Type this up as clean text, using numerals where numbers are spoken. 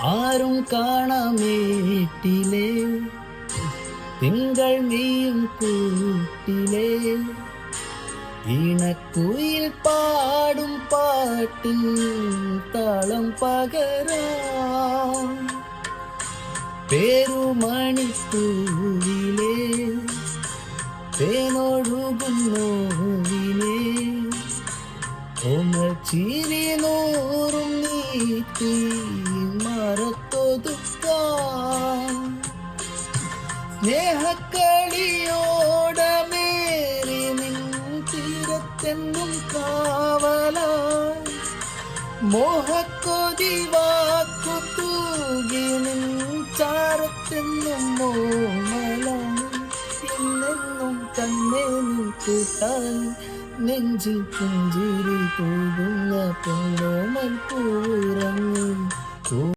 ആരും കാണാമേട്ടിലേ തിങ്കൾ നീയും കൂട്ടിലേ ഇണക്കുയിൽ പാടും പാട്ടിൻ താളം പകരാം പേരുമണിപ്പൂവിലേ തേനൊഴുകും നോവിലേ ഓമൽ ചിരി നൂറും നീട്ടി മറത്തൊതുക്കാം സ്നേഹക്കളിയോടമേറി നിൻ തീരത്തെന്നും കാവലായി മോഹക്കൊതി വാക്കു തൂകി നിൻ ചാരത്തെന്നും മോമലായി എന്നെന്നും കണ്ണേ നിൻ കൂട്ടായി നെഞ്ചിൽ പുഞ്ചിരി തൂകുന്ന പൊന്നോമൽ പൂരങ്ങി